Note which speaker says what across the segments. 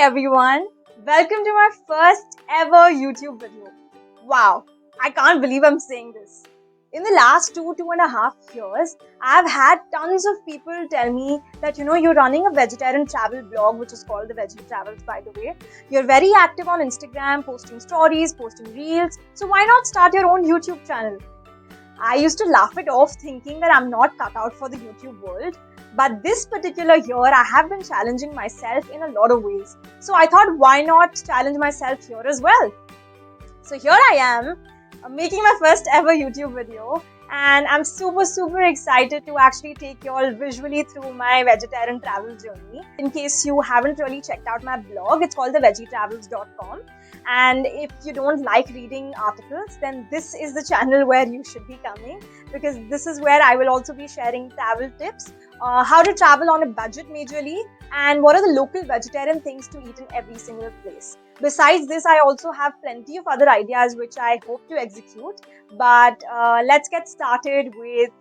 Speaker 1: everyone, welcome to my first ever YouTube video. Wow, I can't believe I'm saying this. In the last 2.5 years, I've had tons of people tell me that you're running a vegetarian travel blog which is called the Veggie Travels, by the way. You're very active on Instagram, posting stories, posting reels, so why not start your own YouTube channel? I used to laugh it off thinking that I'm not cut out for the YouTube world. But this particular year, I have been challenging myself in a lot of ways. So I thought, why not challenge myself here as well? So here I am, making my first ever YouTube video. And I'm super excited to actually take you all visually through my vegetarian travel journey. In case you haven't really checked out my blog, it's called thevegietravels.com. And if you don't like reading articles, then this is the channel where you should be coming, because this is where I will also be sharing travel tips, how to travel on a budget majorly, and what are the local vegetarian things to eat in every single place. Besides this, I also have plenty of other ideas which I hope to execute. But let's get started with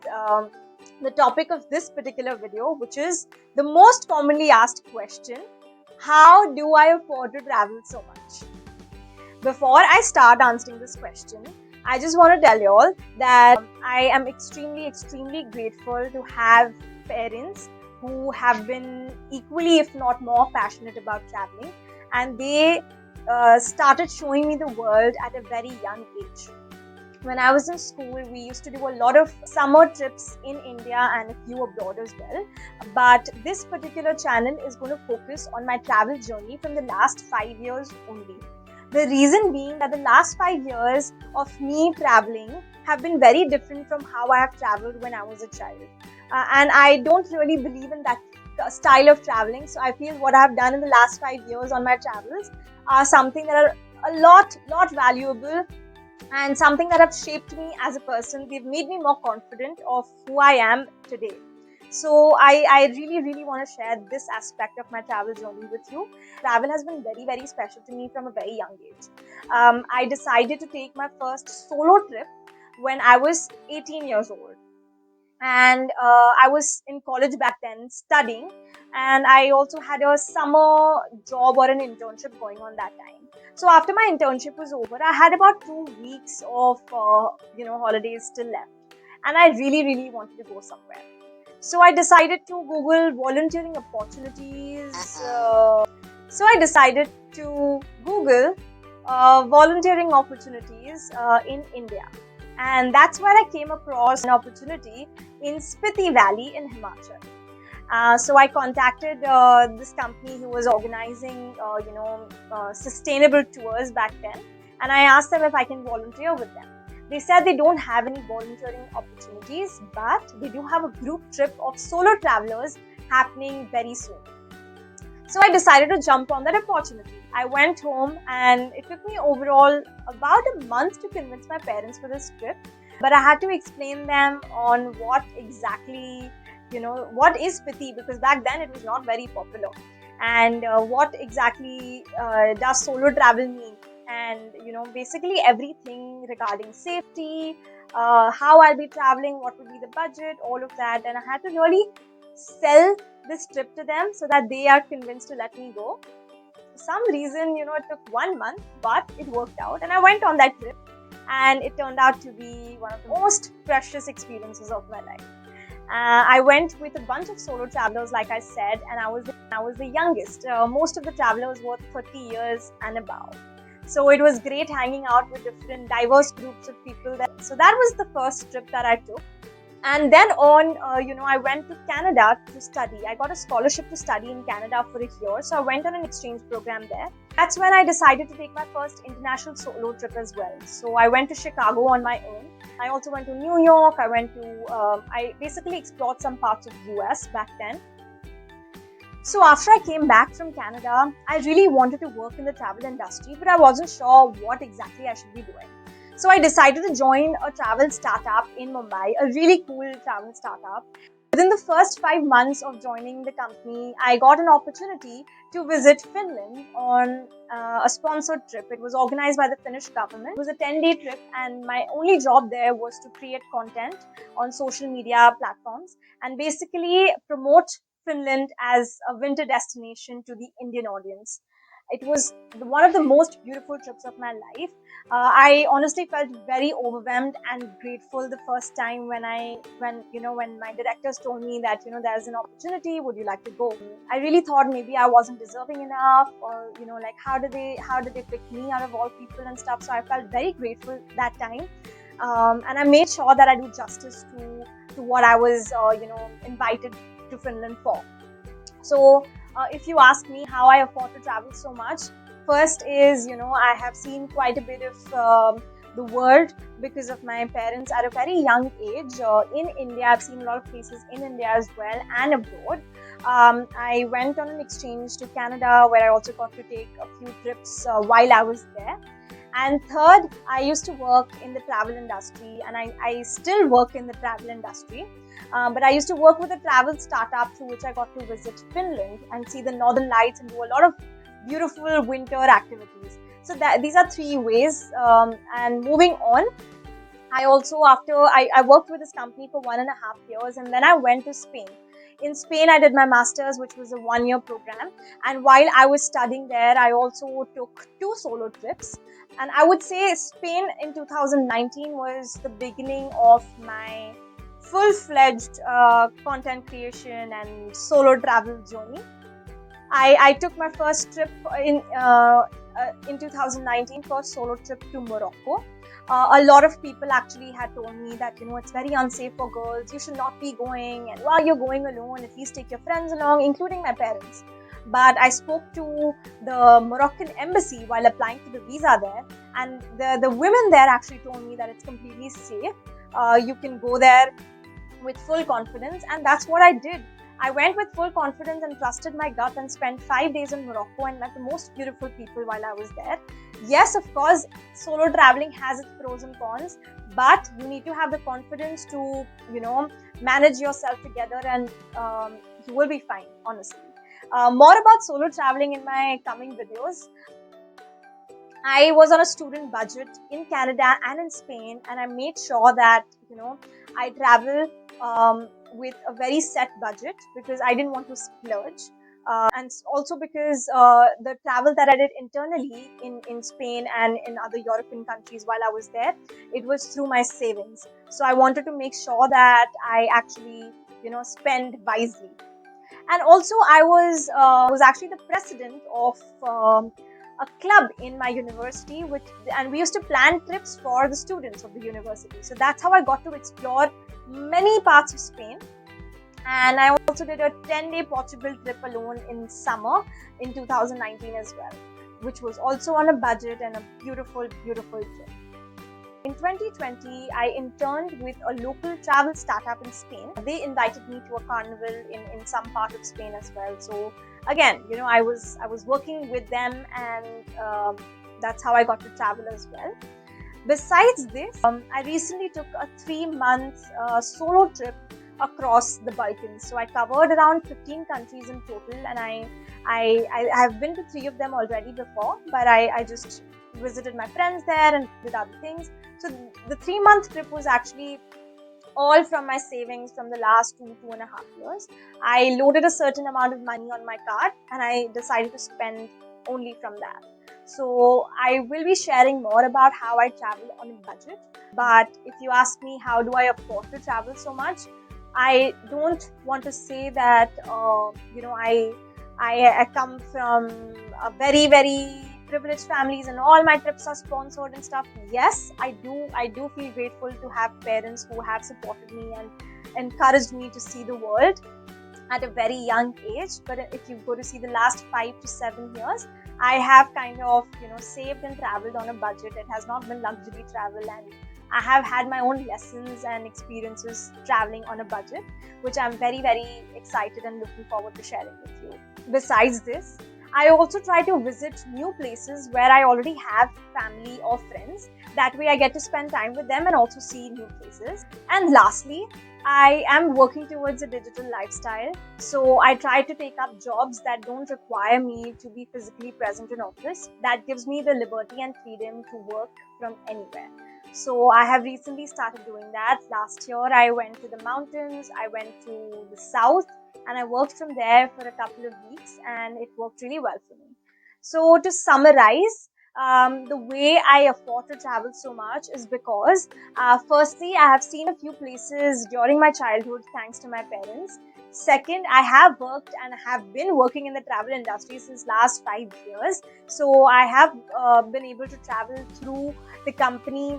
Speaker 1: the topic of this particular video, which is the most commonly asked question: how do I afford to travel so much? Before I start answering this question, I just want to tell you all that I am extremely grateful to have parents who have been equally, if not more, passionate about traveling, and they started showing me the world at a very young age. When I was in school, we used to do a lot of summer trips in India and a few abroad as well. But this particular channel is going to focus on my travel journey from the last 5 years only. The reason being that the last 5 years of me traveling have been very different from how I have traveled when I was a child. And I don't really believe in that style of traveling. So I feel what I have done in the last 5 years on my travels are something that are a lot valuable, and something that have shaped me as a person. They've made me more confident of who I am today. So I really want to share this aspect of my travel journey with you. Travel has been very special to me from a very young age. I decided to take my first solo trip when I was 18 years old. And I was in college back then studying, and I also had a summer job or an internship going on that time. So after my internship was over, I had about 2 weeks of holidays still left, and I really wanted to go somewhere. So I decided to Google volunteering opportunities. So I decided to Google volunteering opportunities in India. And that's where I came across an opportunity in Spiti Valley in Himachal. So I contacted this company who was organizing, sustainable tours back then, and I asked them if I can volunteer with them. They said they don't have any volunteering opportunities, but they do have a group trip of solo travelers happening very soon. So I decided to jump on that opportunity. I went home, and it took me overall about a month to convince my parents for this trip. But I had to explain them on what exactly, what is Spiti, because back then it was not very popular. And what exactly does solo travel mean? And, basically everything regarding safety, how I'll be traveling, what will be the budget, all of that. And I had to really sell this trip to them so that they are convinced to let me go. For some reason, it took 1 month, but it worked out. And I went on that trip, and it turned out to be one of the most precious experiences of my life. I went with a bunch of solo travelers, like I said, and I was the youngest. Most of the travelers were 30 years and above. So it was great hanging out with different diverse groups of people. So that was the first trip that I took. And then on, I went to Canada to study. I got a scholarship to study in Canada for a year. So I went on an exchange program there. That's when I decided to take my first international solo trip as well. So I went to Chicago on my own. I also went to New York. I basically explored some parts of the US back then. So after I came back from Canada, I really wanted to work in the travel industry, but I wasn't sure what exactly I should be doing. So I decided to join a travel startup in Mumbai, a really cool travel startup. Within the first 5 months of joining the company, I got an opportunity to visit Finland on a sponsored trip. It was organized by the Finnish government. It was a 10-day trip, and my only job there was to create content on social media platforms and basically promote Finland as a winter destination to the Indian audience. It was one of the most beautiful trips of my life. I honestly felt very overwhelmed and grateful the first time when my directors told me that there's an opportunity. Would you like to go? I really thought maybe I wasn't deserving enough, or like how did they pick me out of all people and stuff. So I felt very grateful that time, and I made sure that I do justice to what I was invited to Finland for. So, if you ask me how I afford to travel so much, first is I have seen quite a bit of the world because of my parents at a very young age. In India, I've seen a lot of places in India as well and abroad. I went on an exchange to Canada where I also got to take a few trips while I was there. And third, I used to work in the travel industry, and I still work in the travel industry. But I used to work with a travel startup through which I got to visit Finland and see the northern lights and do a lot of beautiful winter activities. So these are three ways. And moving on, I also, I worked with this company for 1.5 years, and then I went to Spain. In Spain, I did my master's, which was a 1 year program. And while I was studying there, I also took 2 solo trips. And I would say Spain in 2019 was the beginning of my full-fledged content creation and solo travel journey. I took my first trip in 2019, first solo trip to Morocco. A lot of people actually had told me that it's very unsafe for girls. You should not be going, and while you're going alone, at least take your friends along, including my parents. But I spoke to the Moroccan embassy while applying for the visa there, and the women there actually told me that it's completely safe. You can go there with full confidence, and that's what I did. I went with full confidence and trusted my gut and spent 5 days in Morocco and met the most beautiful people while I was there. Yes, of course, solo traveling has its pros and cons, but you need to have the confidence to, manage yourself together, and you will be fine, honestly. More about solo traveling in my coming videos. I was on a student budget in Canada and in Spain, and I made sure that I travel with a very set budget because I didn't want to splurge, and also because the travel that I did internally in Spain and in other European countries while I was there, it was through my savings. So I wanted to make sure that I actually spend wisely. And also, I was actually the president of a club in my university, and we used to plan trips for the students of the university. So that's how I got to explore many parts of Spain. And I also did a 10-day Portugal trip alone in summer in 2019 as well, which was also on a budget and a beautiful, beautiful trip. In 2020, I interned with a local travel startup in Spain. They invited me to a carnival in some part of Spain as well. So again, I was working with them, and that's how I got to travel as well. Besides this, I recently took a 3-month solo trip across the Balkans. So I covered around 15 countries in total, and I have been to 3 of them already before, but I just visited my friends there and did other things. So the 3-month trip was actually all from my savings from the last 2.5 years. I loaded a certain amount of money on my card, and I decided to spend only from that. So I will be sharing more about how I travel on a budget. But if you ask me how do I afford to travel so much, I don't want to say that I come from a very, very privileged families and all my trips are sponsored and stuff. Yes, I do feel grateful to have parents who have supported me and encouraged me to see the world at a very young age. But if you go to see the last 5 to 7 years, I have kind of saved and traveled on a budget. It has not been luxury travel, and I have had my own lessons and experiences traveling on a budget, which I'm very, very excited and looking forward to sharing with you. Besides this, I also try to visit new places where I already have family or friends. That way I get to spend time with them and also see new places. And lastly, I am working towards a digital lifestyle. So I try to take up jobs that don't require me to be physically present in office. That gives me the liberty and freedom to work from anywhere. So I have recently started doing that. Last year I went to the mountains, I went to the south, and I worked from there for a couple of weeks, and it worked really well for me. So to summarize, the way I afford to travel so much is because firstly, I have seen a few places during my childhood thanks to my parents. Second, I have worked and have been working in the travel industry since last 5 years. So I have been able to travel through the company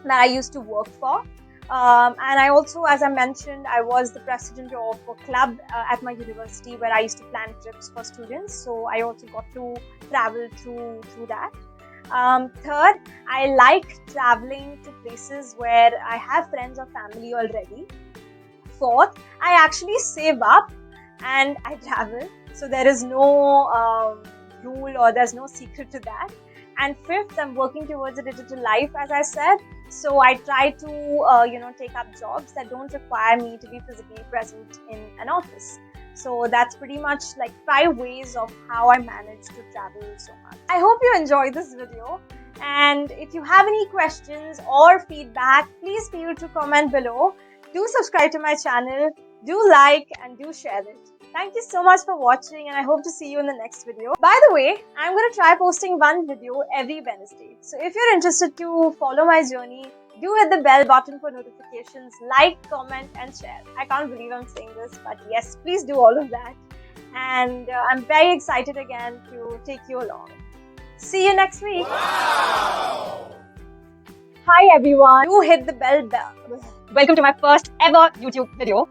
Speaker 1: that I used to work for. And I also, as I mentioned, I was the president of a club at my university where I used to plan trips for students. So I also got to travel through that. Third, I like traveling to places where I have friends or family already. Fourth, I actually save up and I travel. So there is no rule or there's no secret to that. And fifth, I'm working towards a digital life, as I said. So I try to, take up jobs that don't require me to be physically present in an office. So that's pretty much like 5 ways of how I manage to travel so much. I hope you enjoyed this video. And if you have any questions or feedback, please feel to comment below. Do subscribe to my channel, do like and do share it. Thank you so much for watching and I hope to see you in the next video. By the way, I'm going to try posting one video every Wednesday. So if you're interested to follow my journey, do hit the bell button for notifications, like, comment and share. I can't believe I'm saying this, but yes, please do all of that. And I'm very excited again to take you along. See you next week. Wow. Hi everyone. Do hit the bell. Welcome to my first ever YouTube video.